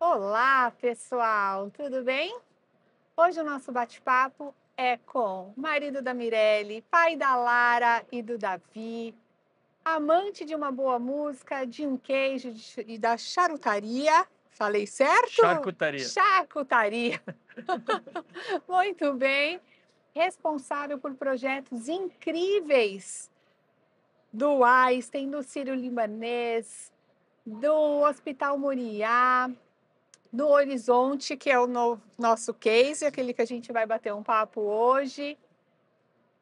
Olá, pessoal, tudo bem? Hoje o nosso bate-papo é com o marido da Mirelle, pai da Lara e do Davi, amante de uma boa música, de um queijo e da charutaria. Falei certo? Charcutaria. Charcutaria. Muito bem. Responsável por projetos incríveis do Einstein, do Sírio-Libanês, do Hospital Moriá, do Horizonte, que é o nosso case, aquele que a gente vai bater um papo hoje,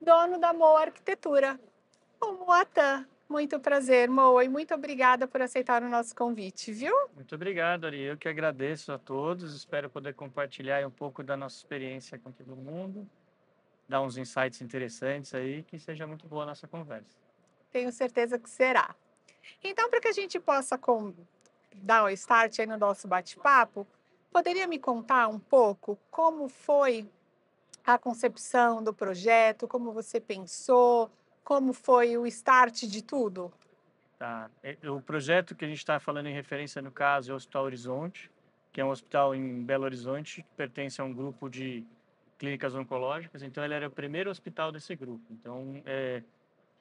dono da Moa Arquitetura, o Moatan. Muito prazer, Moa, e muito obrigada por aceitar o nosso convite, viu? Muito obrigado, Ari. Eu que agradeço a todos. Espero poder compartilhar aí um pouco da nossa experiência com todo mundo, dar uns insights interessantes aí, que seja muito boa a nossa conversa. Tenho certeza que será. Então, para que a gente possa dar o start aí no nosso bate-papo, poderia me contar um pouco como foi a concepção do projeto, como você pensou, como foi o start de tudo? Tá? O projeto que a gente está falando em referência, no caso, é o Hospital Horizonte, que é um hospital em Belo Horizonte, que pertence a um grupo de clínicas oncológicas. Então, ele era o primeiro hospital desse grupo. Então,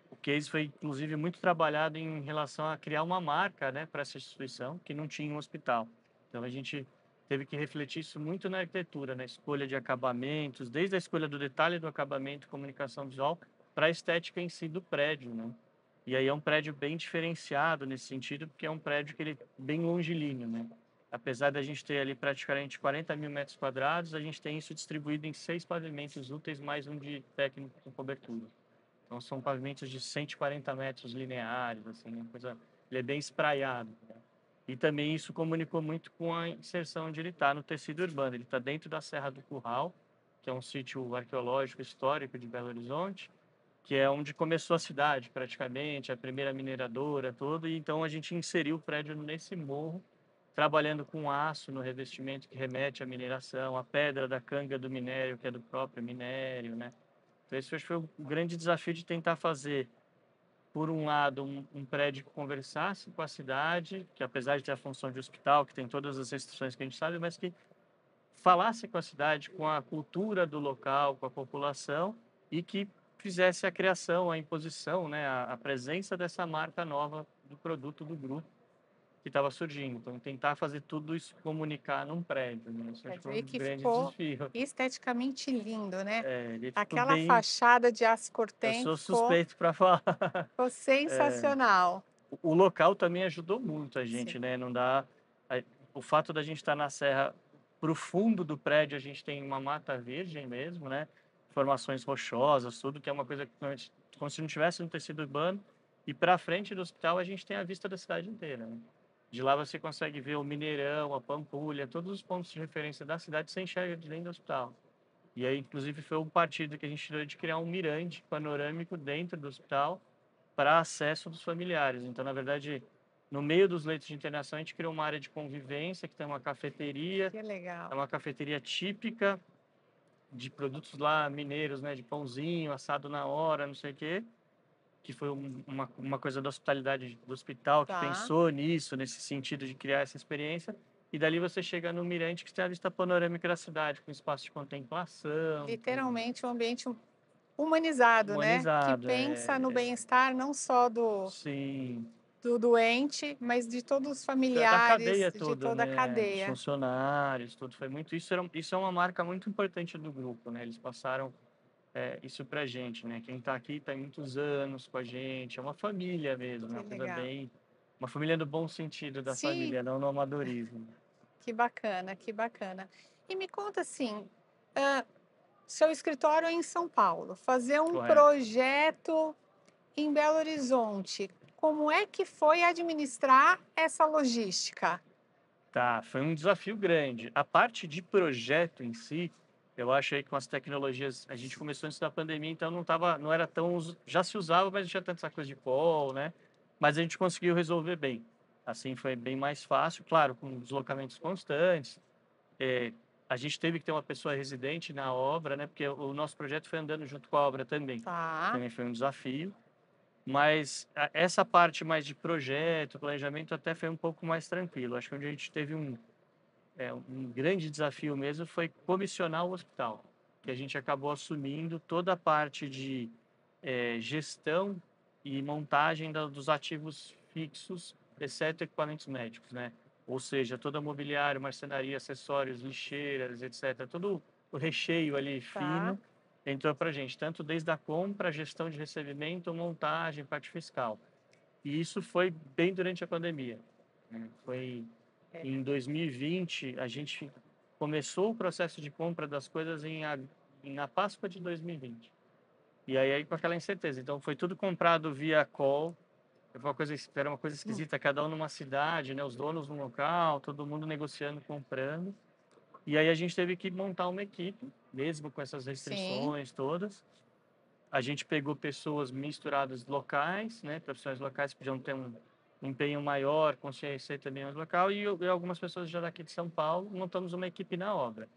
o case foi, inclusive, muito trabalhado em relação a criar uma marca, né, para essa instituição, que não tinha um hospital. Então, a gente teve que refletir isso muito na arquitetura, na escolha de acabamentos, desde a escolha do detalhe do acabamento, comunicação visual, para a estética em si do prédio, né? E aí é um prédio bem diferenciado nesse sentido, porque é um prédio que ele é bem longilíneo, né? Apesar da gente ter ali praticamente 40 mil metros quadrados, a gente tem isso distribuído em 6 pavimentos úteis, mais um de técnico com cobertura. Então são pavimentos de 140 metros lineares, assim, uma coisa, ele é bem espraiado, né? E também isso comunicou muito com a inserção onde ele está no tecido urbano. Ele está dentro da Serra do Curral, que é um sítio arqueológico histórico de Belo Horizonte, que é onde começou a cidade, praticamente, a primeira mineradora, tudo. E então a gente inseriu o prédio nesse morro, trabalhando com aço no revestimento que remete à mineração, a pedra da canga do minério, que é do próprio minério, né? Então, esse foi o grande desafio de tentar fazer, por um lado, um prédio que conversasse com a cidade, que apesar de ter a função de hospital, que tem todas as restrições que a gente sabe, mas que falasse com a cidade, com a cultura do local, com a população, e que fizesse a criação, a imposição, né, a presença dessa marca nova do produto do grupo que estava surgindo. Então, tentar fazer tudo isso comunicar num prédio, né? Isso acho que foi E um que grande ficou desafio. esteticamente lindo, né? Ele ficou Aquela bem. fachada de aço Eu cortem sou ficou, suspeito para falar. ficou sensacional. O local também ajudou muito a gente, Sim. né? Não dá. O fato da gente estar na serra, pro fundo do prédio, a gente tem uma mata virgem mesmo, né? Formações rochosas, tudo que é uma coisa que como se não tivesse um tecido urbano. E para frente do hospital, a gente tem a vista da cidade inteira, né? De lá você consegue ver o Mineirão, a Pampulha, todos os pontos de referência da cidade você enxerga de dentro do hospital. E aí, inclusive, foi um partido que a gente tirou de criar um mirante panorâmico dentro do hospital para acesso dos familiares. Então, na verdade, no meio dos leitos de internação, a gente criou uma área de convivência, que tem uma cafeteria, Que é legal. uma cafeteria típica de produtos lá mineiros, né, de pãozinho, assado na hora, não sei o quê, que foi uma coisa da hospitalidade do hospital que Tá. pensou nisso, nesse sentido de criar essa experiência. E dali você chega no Mirante, que tem a vista panorâmica da cidade, com espaço de contemplação, tudo Literalmente um ambiente humanizado, né? Que humanizado. pensa no bem-estar não só Sim, do doente, mas de todos os da familiares, cadeia de toda, toda a né? Dos cadeia. funcionários, tudo foi muito. Isso é uma marca muito importante do grupo, né? Eles passaram isso pra gente, né? Quem tá aqui tá há muitos anos com a gente, é uma família mesmo, é Que uma coisa legal. bem. Uma família no bom sentido da Sim, família, não no amadorismo. que bacana, que bacana. E me conta assim, hã, seu escritório é em São Paulo, fazer um Correto. projeto em Belo Horizonte, como é que foi administrar essa logística? Tá, foi um desafio grande. A parte de projeto em si, eu acho aí que com as tecnologias, a gente começou antes da pandemia, então não era tão, já se usava, mas não tinha tanta essa coisa de call, né? Mas a gente conseguiu resolver bem. Assim foi bem mais fácil, claro, com deslocamentos constantes, é, a gente teve que ter uma pessoa residente na obra, né? Porque o nosso projeto foi andando junto com a obra também. Tá. Também foi um desafio. Mas essa parte mais de projeto, planejamento, até foi um pouco mais tranquilo. Acho que onde a gente teve um grande desafio mesmo foi comissionar o hospital, que a gente acabou assumindo toda a parte de gestão e montagem dos ativos fixos, exceto equipamentos médicos, né? Ou seja, todo o mobiliário, marcenaria, acessórios, lixeiras, etc. Todo o recheio ali Tá. fino entrou para a gente, tanto desde a compra, gestão de recebimento, montagem, parte fiscal. E isso foi bem durante a pandemia, né? Foi É. em 2020, a gente começou o processo de compra das coisas na Páscoa de 2020. E aí com aquela incerteza. Então foi tudo comprado via call. Era uma coisa Hum. esquisita, cada um numa cidade, né? Os donos no local, todo mundo negociando, comprando. E aí a gente teve que montar uma equipe, mesmo com essas Sim. restrições todas. A gente pegou pessoas misturadas locais, né? Profissionais locais que podiam ter um empenho maior, consciência também mais local, e algumas pessoas já daqui de São Paulo. Montamos uma equipe na obra.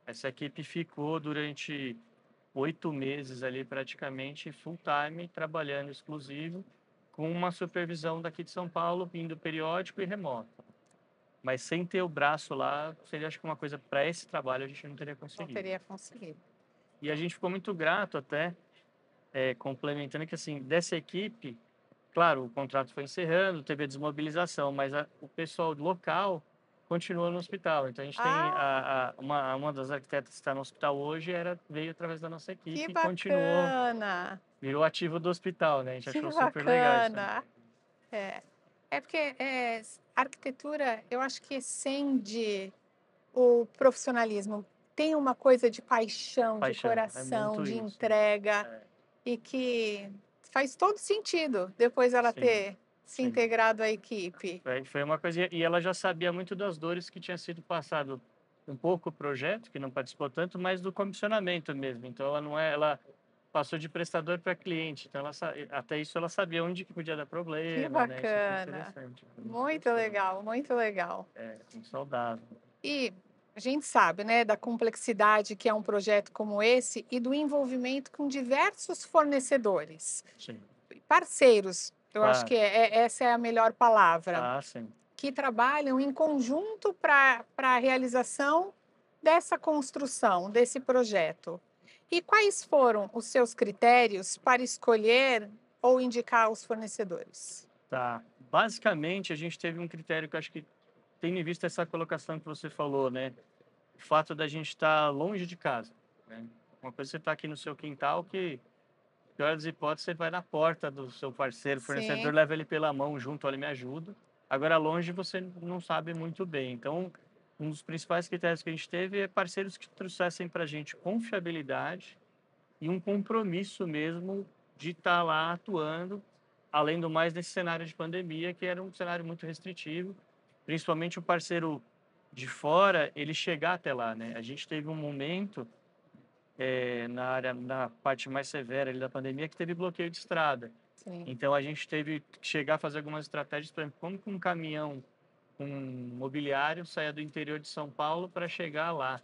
Essa equipe ficou durante 8 meses ali, praticamente full time, trabalhando exclusivo, com uma supervisão daqui de São Paulo, indo periódico e remoto. Mas sem ter o braço lá, seria acho que uma coisa para esse trabalho a gente não teria Não conseguido. teria conseguido. E a gente ficou muito grato até, complementando que assim, dessa equipe, claro, o contrato foi encerrando, teve a desmobilização, mas o pessoal local continua no hospital. Então a gente tem Ah, uma das arquitetas que está no hospital hoje veio através da nossa que equipe e continuou, bacana! virou ativo do hospital, né? A gente Que achou super legal isso também. bacana! É. É porque, arquitetura, eu acho que acende o profissionalismo. Tem uma coisa de paixão, de Paixão, é coração, muito de isso. entrega, É, e que faz todo sentido depois ela sim, ter se sim. integrado à equipe. Foi uma coisa, e ela já sabia muito das dores que tinha sido passado um pouco o projeto, que não participou tanto, mas do comissionamento mesmo. Então ela não é, ela passou de prestador para cliente. Então até isso ela sabia onde que podia dar Que problema, né? Isso foi bacana! interessante, foi muito Muito gostoso. legal, muito legal. Muito saudável. E a gente sabe, né, da complexidade que é um projeto como esse e do envolvimento com diversos fornecedores, Sim, parceiros, eu acho claro. que essa é a melhor palavra, Ah, sim. que trabalham em conjunto para a realização dessa construção, desse projeto. E quais foram os seus critérios para escolher ou indicar os fornecedores? Tá. Basicamente, a gente teve um critério que eu acho que, tendo em vista essa colocação que você falou, né? O fato da gente estar longe de casa, né? Uma coisa é você estar aqui no seu quintal, que, pior das hipóteses, você vai na porta do seu parceiro, fornecedor, Sim, leva ele pela mão junto, olha, me ajuda. Agora, longe, você não sabe muito bem. Então, um dos principais critérios que a gente teve é parceiros que trouxessem para a gente confiabilidade e um compromisso mesmo de estar lá atuando, além do mais nesse cenário de pandemia, que era um cenário muito restritivo, principalmente o parceiro de fora, ele chegar até lá, né? A gente teve um momento na parte mais severa ali da pandemia, que teve bloqueio de estrada. sim. Então a gente teve que chegar a fazer algumas estratégias, por exemplo, como que um caminhão com mobiliário saia do interior de São Paulo para chegar lá,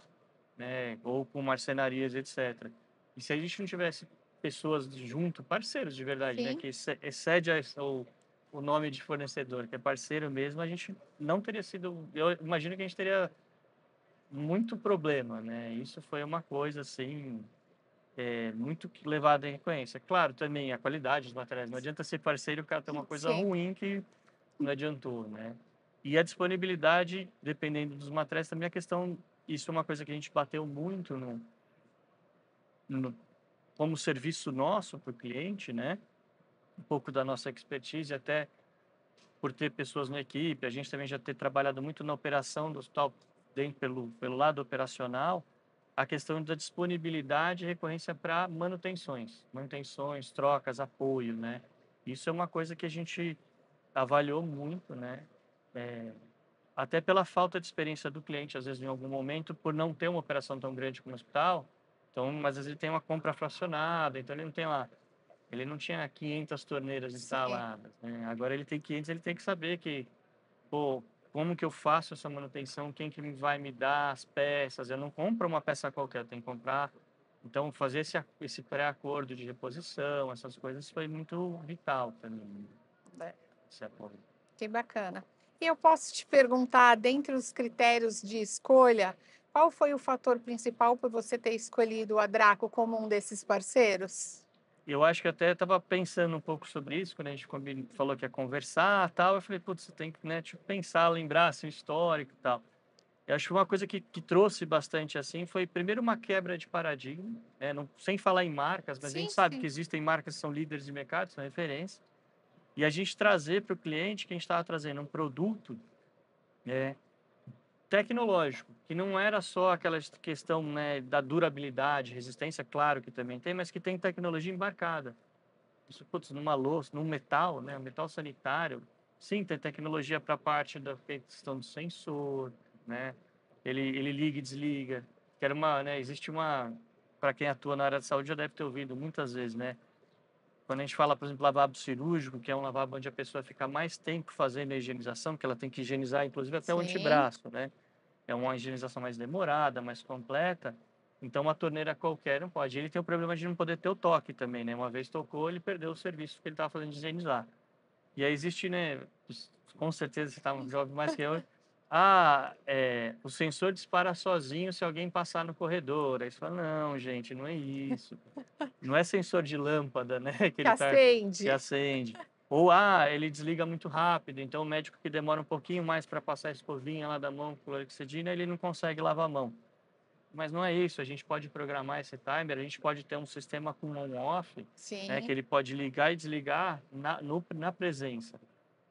né? Ou com marcenarias, etc. E se a gente não tivesse pessoas junto, parceiros de verdade, né? Sim, Que excede o nome de fornecedor, que é parceiro mesmo, a gente não teria sido. Eu imagino que a gente teria muito problema, né? Isso foi uma coisa assim muito levada em reconhecência. Claro, também a qualidade dos materiais. Não adianta ser parceiro e o cara ter uma coisa sim. ruim que não adiantou, né? E a disponibilidade, dependendo dos materiais, também a questão, isso é uma coisa que a gente bateu muito no como serviço nosso para o cliente, né? Um pouco da nossa expertise, até por ter pessoas na equipe, a gente também já ter trabalhado muito na operação do hospital, dentro pelo lado operacional, a questão da disponibilidade e recorrência para manutenções, trocas, apoio, né? Isso é uma coisa que a gente avaliou muito, né? É, até pela falta de experiência do cliente, às vezes em algum momento, por não ter uma operação tão grande como o hospital, então, mas às vezes ele tem uma compra fracionada, então ele não tinha 500 torneiras Sim, instaladas, né? Agora ele tem 500, ele tem que saber que, pô, como que eu faço essa manutenção, quem que vai me dar as peças, eu não compro uma peça qualquer, eu tenho que comprar. Então, fazer esse pré-acordo de reposição, essas coisas foi muito vital para mim, É, esse apoio. que bacana. E eu posso te perguntar, dentre os critérios de escolha, qual foi o fator principal por você ter escolhido a Draco como um desses parceiros? Eu acho que até estava pensando um pouco sobre isso, quando a gente falou que ia conversar e tal, eu falei, putz, você tem que, né, tipo, pensar, lembrar, assim, o histórico e tal. Eu acho que uma coisa que trouxe bastante, assim, foi primeiro uma quebra de paradigma, né, não, sem falar em marcas, mas a gente Sim, sabe que sim. existem marcas que são líderes de mercado, são referência, e a gente trazer para o cliente que a gente estava trazendo um produto tecnológico, que não era só aquela questão, né, da durabilidade, resistência, claro que também tem, mas que tem tecnologia embarcada. Isso, putz, numa louça, num metal, né, um metal sanitário, sim, tem tecnologia para a parte da questão do sensor, né, ele liga e desliga, que era uma, né, existe uma, para quem atua na área de saúde já deve ter ouvido muitas vezes, né, quando a gente fala, por exemplo, lavabo cirúrgico, que é um lavabo onde a pessoa fica mais tempo fazendo a higienização, que ela tem que higienizar, inclusive até o Sim, antebraço, né, é uma higienização mais demorada, mais completa. Então, uma torneira qualquer não pode. Ele tem o problema de não poder ter o toque também, né? Uma vez tocou, ele perdeu o serviço que ele estava fazendo de higienizar. E aí existe, né? Com certeza você está um jovem mais que eu. O sensor dispara sozinho se alguém passar no corredor. Aí você fala, não, gente, não é isso. Não é sensor de lâmpada, né? que Que acende. acende. Ou, ele desliga muito rápido, então o médico que demora um pouquinho mais para passar a escovinha lá da mão com clorexidina, ele não consegue lavar a mão. Mas não é isso, a gente pode programar esse timer, a gente pode ter um sistema com on-off, né, que Sim, ele pode ligar e desligar na presença,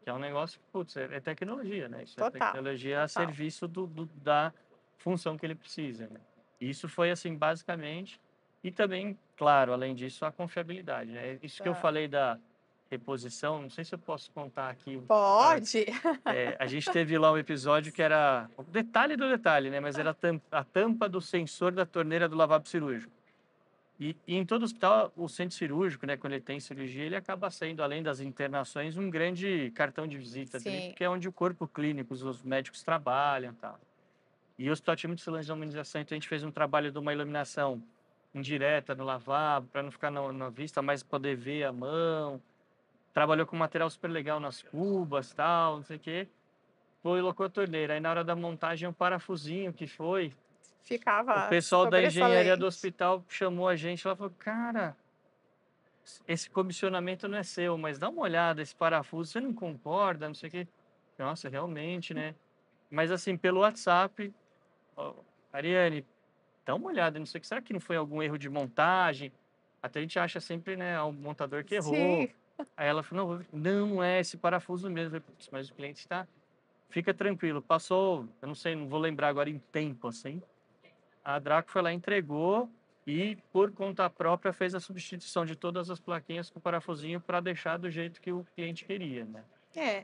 que é um negócio, putz, é tecnologia, né? Isso é total, tecnologia a total. serviço da função que ele precisa, né? E isso foi assim, basicamente, e também, claro, além disso, a confiabilidade, né? Isso que eu Tá. falei da reposição, não sei se eu posso contar aqui, Pode. a gente teve lá um episódio que era o detalhe do detalhe, né? Mas era a tampa do sensor da torneira do lavabo cirúrgico. E em todo hospital, o centro cirúrgico, né, quando ele tem cirurgia, ele acaba sendo, além das internações, um grande cartão de visita dele, Sim, porque é onde o corpo clínico, os médicos trabalham e tal. E o hospital tinha muitos lances de iluminação, então a gente fez um trabalho de uma iluminação indireta no lavabo, para não ficar na vista, mas poder ver a mão. Trabalhou com material super legal nas cubas, tal, não sei o quê. Colocou a torneira. Aí na hora da montagem, um parafusinho que foi. O ficava pessoal da engenharia do sobressalente. hospital chamou a gente lá e falou: Cara, esse comissionamento não é seu, mas dá uma olhada, esse parafuso, você não concorda? Não sei o quê. Nossa, realmente, né? Mas assim, pelo WhatsApp, ó, Ariane, dá uma olhada, não sei o que. Será que não foi algum erro de montagem? Até a gente acha sempre, né, o montador que errou. Sim, Aí ela falou: Não é esse parafuso mesmo. Eu falei, "Putz, mas o cliente está. Fica tranquilo, passou, eu não sei, não vou lembrar agora em tempo, assim. A Draco foi lá, entregou e, por conta própria, fez a substituição de todas as plaquinhas com parafusinho para deixar do jeito que o cliente queria, né?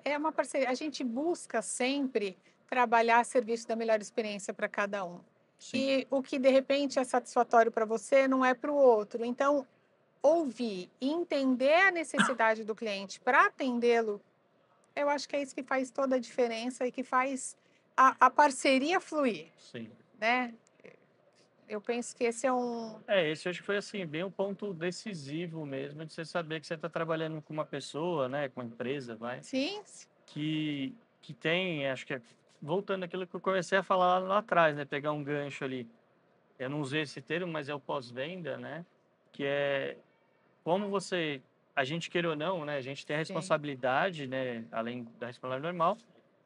é uma parceria. A gente busca sempre trabalhar a serviço da melhor experiência para cada um. Sim, E o que de repente é satisfatório para você não é para o outro. Então, ouvir e entender a necessidade do cliente para atendê-lo, eu acho que é isso que faz toda a diferença e que faz a parceria fluir, sim. né? Eu penso que esse é um. Esse eu acho que foi assim, bem um ponto decisivo mesmo, de você saber que você está trabalhando com uma pessoa, né, com uma empresa, vai, Sim, que tem, acho que voltando àquilo que eu comecei a falar lá atrás, né, pegar um gancho ali. Eu não usei esse termo, mas é o pós-venda, né, que é como você, a gente queira ou não, né, a gente tem a sim. responsabilidade, né, além da responsabilidade normal,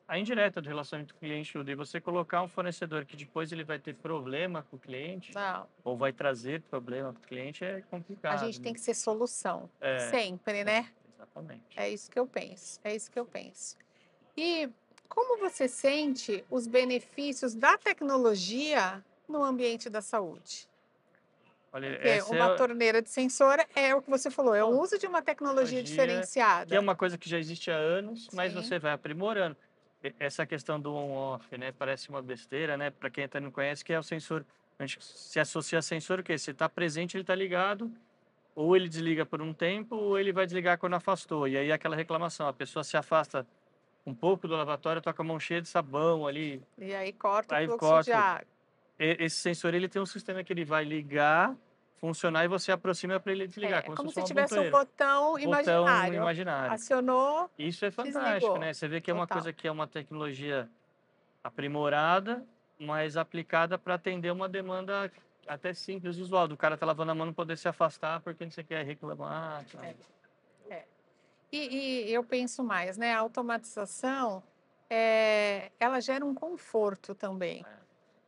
a indireta do relacionamento com o cliente, tudo. E você colocar um fornecedor que depois ele vai ter problema com o cliente, Não, ou vai trazer problema para o cliente, é a complicado, gente tem né? que ser solução, É, sempre, é, né? exatamente. É isso que eu penso, é isso que eu penso. E como você sente os benefícios da tecnologia no ambiente da saúde? Olha, Porque essa uma é torneira de sensor é o que você falou, é o a uso de uma tecnologia tecnologia, que é diferenciada. uma coisa que já existe há anos, mas Sim, você vai aprimorando. Essa questão do on-off, né? Parece uma besteira, né? Para quem até não conhece, que é o sensor. A gente se associa a sensor o quê? Se está presente, ele está ligado, ou ele desliga por um tempo, ou ele vai desligar quando afastou. E aí aquela reclamação, a pessoa se afasta um pouco do lavatório, eu tô com a mão cheia de sabão ali, E aí corta o aí fluxo de corto. água. Esse sensor ele tem um sistema que ele vai ligar, funcionar e você aproxima para ele desligar, É como se como fosse se uma tivesse um botoeira. botão Botão imaginário. imaginário. Acionou, Isso é fantástico, desligou. né? Você vê que é uma Total. coisa que é uma tecnologia aprimorada, mas aplicada para atender uma demanda até simples, usual, do cara tá lavando a mão não poder se afastar porque não sei o que, reclamar, tal. É, é. E eu penso mais, né, a automatização, ela gera um conforto também É,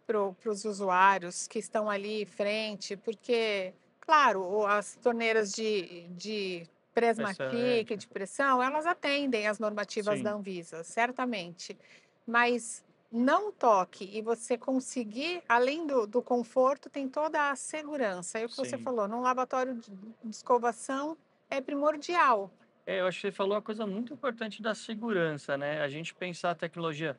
para os usuários que estão ali em frente, porque, claro, as torneiras de Presmatic, interessante. de pressão, elas atendem às normativas da Sim, Anvisa, certamente. Mas não toque e você conseguir, além do conforto, tem toda a segurança. É o que você sim. falou, num lavatório de escovação é primordial. Eu acho que você falou uma coisa muito importante da segurança, né? A gente pensar a tecnologia,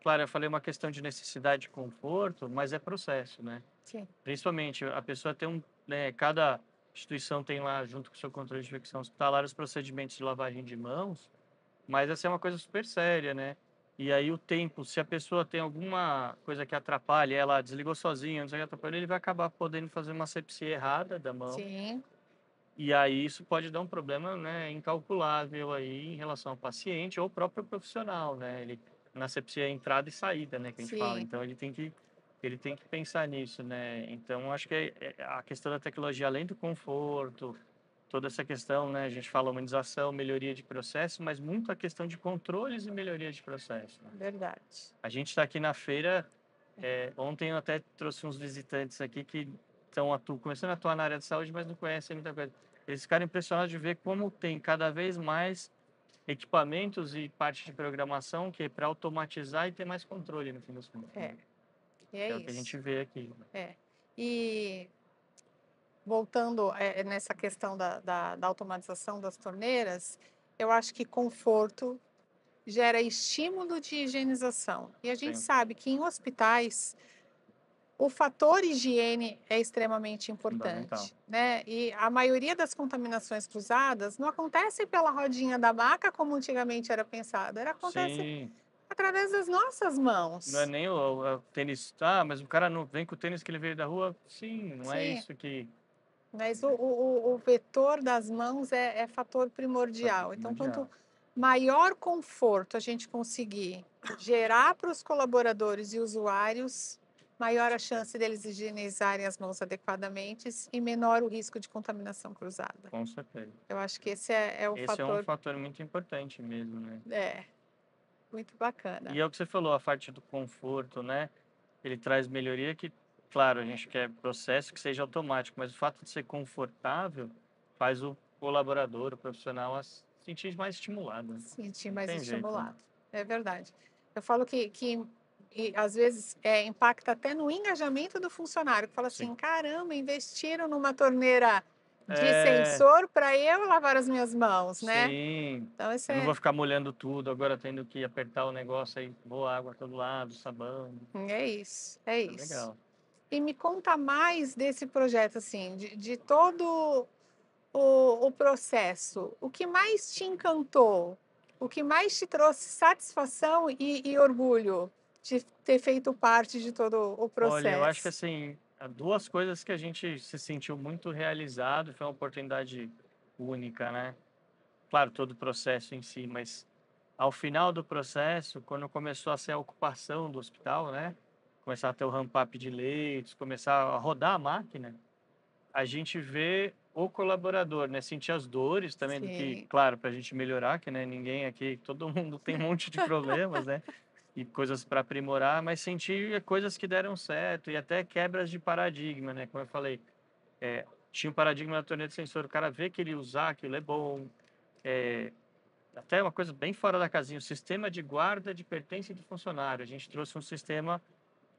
claro, eu falei uma questão de necessidade de conforto, mas é processo, né? Sim, Principalmente, a pessoa tem né, cada instituição tem lá, junto com o seu controle de infecção hospitalar, os procedimentos de lavagem de mãos, mas essa é uma coisa super séria, né? E aí o tempo, se a pessoa tem alguma coisa que atrapalhe, ela desligou sozinha, não sei o que atrapalha, ele vai acabar podendo fazer uma sepsia errada da mão. sim, E aí isso pode dar um problema, né, incalculável aí em relação ao paciente ou ao próprio profissional, né? Ele na asepsia é entrada e saída, né, que a gente fala. sim. Então ele tem que pensar nisso, né? Então acho que a questão da tecnologia além do conforto, toda essa questão, né, a gente fala humanização, melhoria de processo, mas muito a questão de controles e melhoria de processo, né? Verdade. A gente está aqui na feira, ontem eu até trouxe uns visitantes aqui que começando a atuar na área de saúde, mas não conhecem muita coisa. Eles ficaram impressionados de ver como tem cada vez mais equipamentos e parte de programação que é para automatizar e ter mais controle no fim dos contos, É, né? e é É o que a gente isso. vê aqui. É. E voltando, nessa questão da automatização das torneiras, eu acho que conforto gera estímulo de higienização. E a gente Sim, sabe que em hospitais o fator higiene é extremamente fundamental. importante, né? E a maioria das contaminações cruzadas não acontece pela rodinha da maca, como antigamente era pensado, acontece Sim, através das nossas não é mãos. nem o tênis, mas o cara não vem com o tênis que ele veio da rua. Sim, não é Sim, isso que mas o vetor das mãos é fator fator primordial. Então, quanto primordial. maior conforto a gente conseguir gerar para os colaboradores e usuários, maior a chance deles higienizarem as mãos adequadamente e menor o risco de contaminação cruzada. Com certeza. Eu acho que esse é o Esse é um fator, fator muito importante mesmo, né? é, muito E bacana. é o que você falou, a parte do conforto, né? Ele traz melhoria que, claro, a gente quer processo que seja automático, mas o fato de ser confortável faz o colaborador, o profissional, a se sentir mais estimulado, né? Sentir Não mais tem jeito, né? estimulado. É verdade. Eu falo que e às vezes, impacta até no engajamento do funcionário, que fala Sim. assim: "Caramba, investiram numa torneira de É, sensor para eu lavar as minhas mãos", né. sim. Então esse Eu não vou ficar molhando tudo, agora tendo que apertar o negócio aí, boa água a todo lado, sabão. é isso, é É isso. legal. E me conta mais desse projeto, assim, de todo o processo. O que mais te encantou? O que mais te trouxe satisfação e orgulho de ter feito parte de todo o Olha, eu acho que processo? assim, há duas coisas que a gente se sentiu muito realizado, foi uma oportunidade única, né? Claro, todo o processo em si, mas ao final do processo, quando começou a ser a ocupação do hospital, né? Começar a ter o ramp-up de leitos, começar a rodar a máquina, a gente vê o colaborador, né? Sentir as dores também do que, Sim, claro, para a gente melhorar, que né, ninguém aqui, todo mundo tem um monte de problemas, né? E coisas para aprimorar, mas sentir coisas que deram certo e até quebras de paradigma, né? Como eu falei, tinha um paradigma da torneira de sensor, o cara vê que ele usar aquilo é bom, é, até uma coisa bem fora da casinha, o sistema de guarda de pertence de funcionário. A gente trouxe um sistema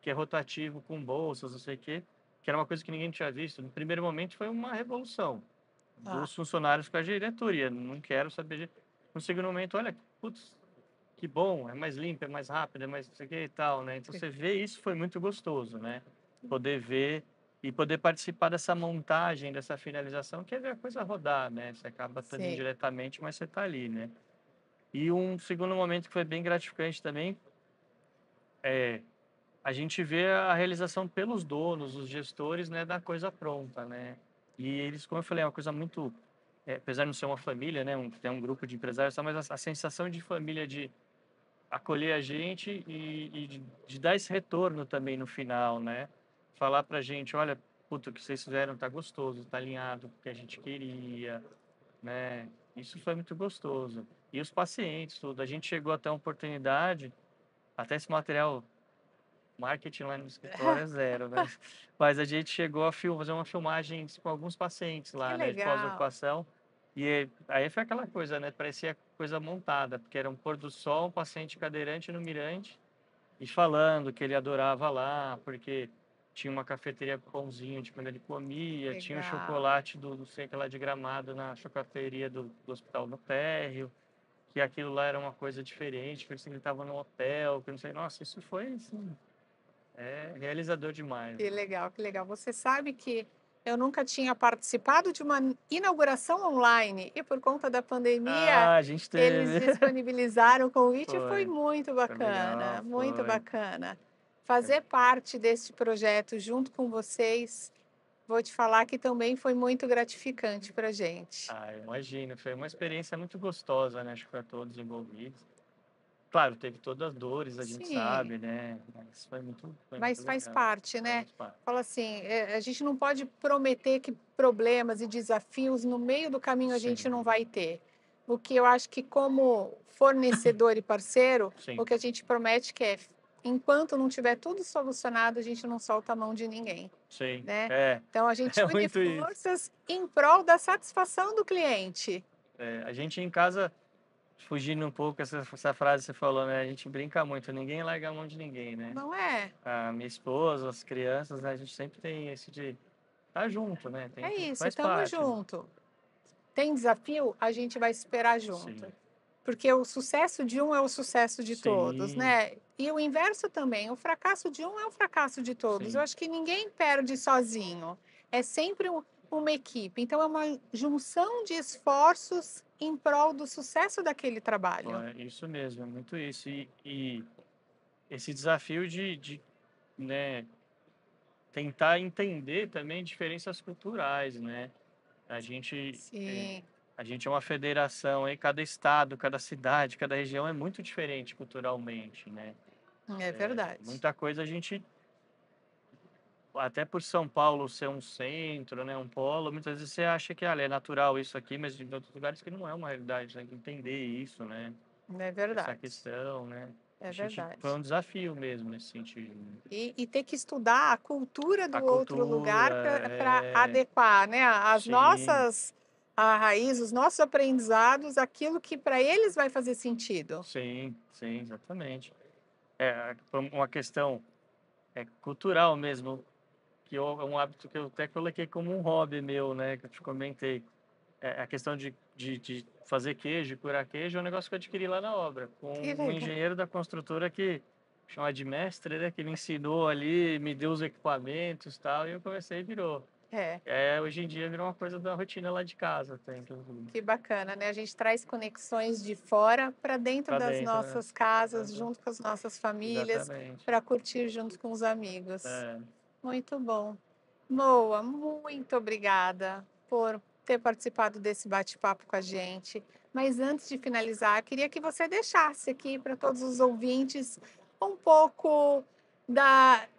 que é rotativo com bolsas, não sei o quê, que era uma coisa que ninguém tinha visto. No primeiro momento foi uma revolução ah, dos funcionários com a diretoria. Não quero saber. No segundo momento, olha, putz, que bom, é mais limpo, é mais rápido, é mais não sei o que e tal, né? Então sim, você vê isso foi muito gostoso, né? Poder ver e poder participar dessa montagem, dessa finalização, que é ver a coisa rodar, né? Você acaba estando sim. indiretamente, mas você está ali, né? E um segundo momento que foi bem gratificante também é a gente vê a realização pelos donos, os gestores, né, da coisa pronta, né? E eles, como eu falei, é uma coisa muito, apesar de não ser uma família, né, tem um grupo de empresários, tá, mas a sensação de família, de acolher a gente e de dar esse retorno também no final, né? Falar pra gente, olha, puta, o que vocês fizeram tá gostoso, tá alinhado com o que a gente queria, né? Isso foi muito gostoso. E os pacientes, tudo. A gente chegou até uma oportunidade, até esse material, marketing lá no escritório é zero, né? Mas a gente chegou a fazer uma filmagem com alguns pacientes Que lá, né, de legal. pós-ocupação. E aí foi aquela coisa, né? Parecia coisa montada, porque era um pôr do sol, um paciente cadeirante no mirante, e falando que ele adorava lá, porque tinha uma cafeteria com pãozinho de quando ele comia, tinha o Legal. chocolate do sei que lá de Gramado na chocolateria do Hospital no Térreo, que aquilo lá era uma coisa diferente, que ele estava no hotel, que eu não sei. Nossa, isso foi assim, realizador demais, Que né? legal, que legal. Você sabe que eu nunca tinha participado de uma inauguração online e por conta da pandemia Ah, a gente eles teve. disponibilizaram o convite e foi Foi, muito foi legal, bacana, muito foi. bacana. Fazer parte desse projeto junto com vocês, vou te falar que também foi muito gratificante para gente. Ah, imagino, foi uma experiência muito gostosa, né? Acho que para todos envolvidos. Claro, teve todas as dores, a gente Sim. sabe, né? Mas foi muito Mas faz legal. parte, né. Faz parte. Fala assim, a gente não pode prometer que problemas e desafios no meio do caminho a gente Sim, não vai ter. O que eu acho que como fornecedor e parceiro, o sim, que a gente promete que é, enquanto não tiver tudo solucionado, a gente não solta a mão de ninguém, sim. né. É, Então a gente é une muito isso. forças em prol da satisfação do cliente. É, a gente em casa, fugindo um pouco essa frase que você falou, né? A gente brinca muito, ninguém larga a mão de ninguém, né? Não é? A minha esposa, as crianças, né? A gente sempre tem esse de estar junto, né? É isso, Faz estamos parte, né? junto. Tem desafio, a gente vai superar Sim, junto. Porque o sucesso de um é o sucesso de todos, sim, né? E o inverso também, o fracasso de um é o fracasso de todos. Eu sim. acho que ninguém perde sozinho. É sempre uma equipe. Então, é uma junção de esforços em prol do sucesso daquele trabalho. É isso mesmo, é muito isso. E esse desafio né, tentar entender também diferenças culturais, né? A gente, é, Sim, a gente é uma federação, aí cada estado, cada cidade, cada região é muito diferente culturalmente, né? é verdade. Muita coisa a gente, até por São Paulo ser um centro, né, um polo, muitas vezes você acha que é natural isso aqui, mas em outros lugares que não é uma realidade, tem que entender isso, né? É Essa verdade. questão, né? É A gente foi verdade. um desafio mesmo nesse sentido, né? E ter que estudar a cultura A do outro cultura, lugar para adequar, né, as sim, nossas a raiz, os nossos aprendizados, aquilo que para eles vai fazer sentido. sim, sim, exatamente. Foi uma questão cultural mesmo, é um hábito que eu até coloquei como um hobby meu, né? Que eu te comentei. A questão de fazer queijo, curar queijo, é um negócio que eu adquiri lá na obra, Que com um legal. engenheiro da construtora que chama de mestre, né? Que me ensinou ali, me deu os equipamentos e tal, e eu comecei e virou. É, Hoje em dia virou uma coisa da rotina lá de casa, tem inclusive. que bacana, né, a gente traz conexões de fora para dentro Pra das dentro, né? nossas casas, Aham, junto com as nossas famílias, exatamente. para curtir junto com os amigos. É, Muito bom. Moa, muito obrigada por ter participado desse bate-papo com a gente. Mas antes de finalizar, queria que você deixasse aqui para todos os ouvintes um pouco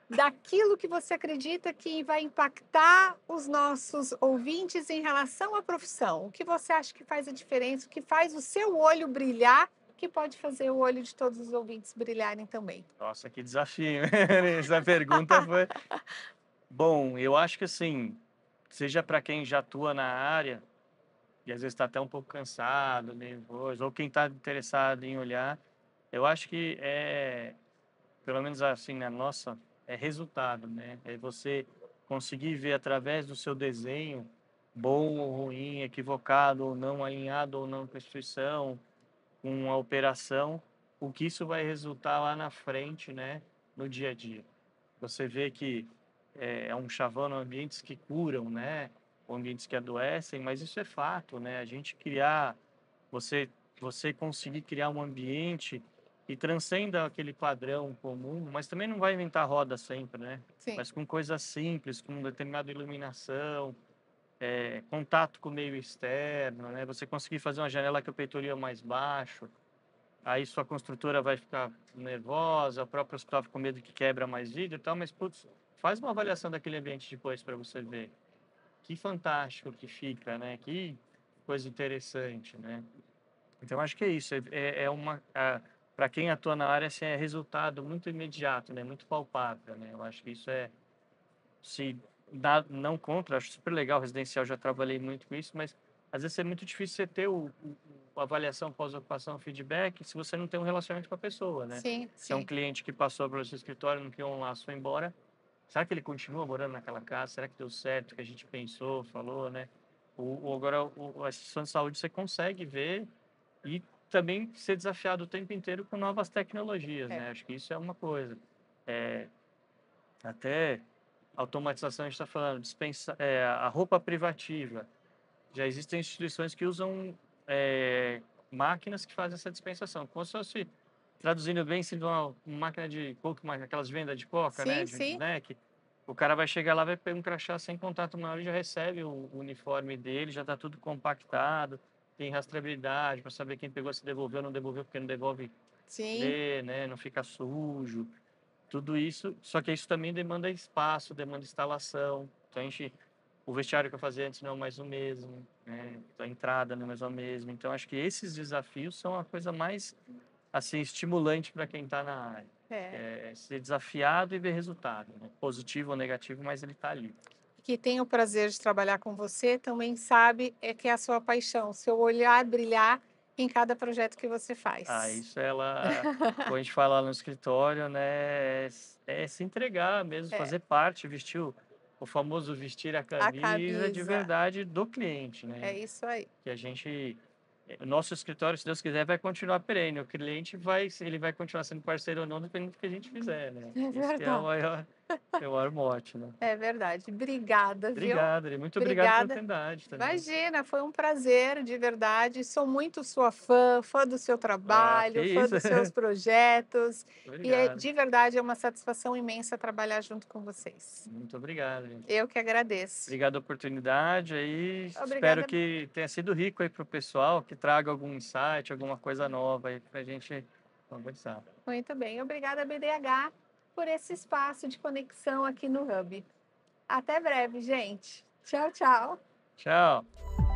daquilo que você acredita que vai impactar os nossos ouvintes em relação à profissão. O que você acha que faz a diferença, o que faz o seu olho brilhar, que pode fazer o olho de todos os ouvintes brilharem também. nossa, que desafio. Essa pergunta foi. Bom, eu acho que assim, seja para quem já atua na área, e às vezes está até um pouco cansado, nervoso, ou quem está interessado em olhar, eu acho que pelo menos assim, na nossa, é resultado, né? É você conseguir ver através do seu desenho, bom ou ruim, equivocado ou não, alinhado ou não com a instituição, com a operação, o que isso vai resultar lá na frente, né? No dia a dia. Você vê que é um chavão ambientes que curam, né? Ou ambientes que adoecem, mas isso é fato, né? A gente criar, você você conseguir criar um ambiente e transcenda aquele padrão comum, mas também não vai inventar roda sempre, né? Sim. Mas com coisas simples, com determinada iluminação, contato com o meio externo, né? Você conseguir fazer uma janela que o peitoril é mais baixo, aí sua construtora vai ficar nervosa, o próprio hospital fica com medo que quebra mais vidro e tal, mas, putz, faz uma avaliação daquele ambiente depois para você ver. Que fantástico que fica, né? Que coisa interessante, né? Então, acho que é isso. Para quem atua na área, assim, é resultado muito imediato, né? Muito palpável, né? Eu acho que isso se não contra, acho super legal. Residencial, já trabalhei muito com isso, mas às vezes é muito difícil você ter a avaliação pós-ocupação, feedback, se você não tem um relacionamento com a pessoa, né? Sim, Se é um sim. cliente que passou pelo seu escritório, não criou um laço, foi embora, será que ele continua morando naquela casa? Será que deu certo o que a gente pensou, falou, né? Agora, a instituição de saúde você consegue ver e também ser desafiado o tempo inteiro com novas tecnologias, É. né? Acho que isso é uma coisa. É, até automatização, a gente está falando, a roupa privativa. Já existem instituições que usam máquinas que fazem essa dispensação. Como se fosse, traduzindo bem, se uma máquina de coco, aquelas vendas de coca, né? Sim, De sim. snack. O cara vai chegar lá, vai pegar um crachá sem contato maior e já recebe o uniforme dele, já está tudo compactado, tem rastreabilidade para saber quem pegou, se devolveu ou não devolveu, porque não devolve Sim. lê, né? Não fica sujo. Tudo isso, só que isso também demanda espaço, demanda instalação. Então, o vestiário que eu fazia antes não é mais o mesmo, né? A entrada não é mais a mesma. Então, acho que esses desafios são a coisa mais, assim, estimulante para quem está na área. É. É ser desafiado e ver resultado, né? Positivo ou negativo, mas ele está ali. Que tem o prazer de trabalhar com você também sabe que é a sua paixão, seu olhar brilhar em cada projeto que você Ah, faz. isso quando a gente fala lá no escritório, né, é se entregar mesmo, É, fazer parte, vestir o famoso vestir a a camisa de camisa, verdade do cliente, é né? isso aí. Que a gente, o nosso escritório, se Deus quiser, vai continuar perene. O cliente ele vai continuar sendo parceiro ou não, dependendo do que a gente fizer, né? É Esse que verdade, é o maior mote, né? é verdade. Obrigada, viu? Obrigado, Ari, muito obrigado pela Obrigada. oportunidade também. Imagina, foi um prazer, de verdade. Sou muito sua fã, fã do seu Ah, que trabalho, fã isso. dos seus projetos. E Obrigado. de verdade é uma satisfação imensa trabalhar junto com vocês. Muito obrigado, gente. Eu que agradeço. Obrigado a oportunidade aí. Espero Obrigada. que tenha sido rico aí para o pessoal, que traga algum insight, alguma coisa nova aí para a gente conversar. Muito bem. Obrigada, BDH, por esse espaço de conexão aqui no Hub. Até breve, gente. Tchau, tchau. Tchau.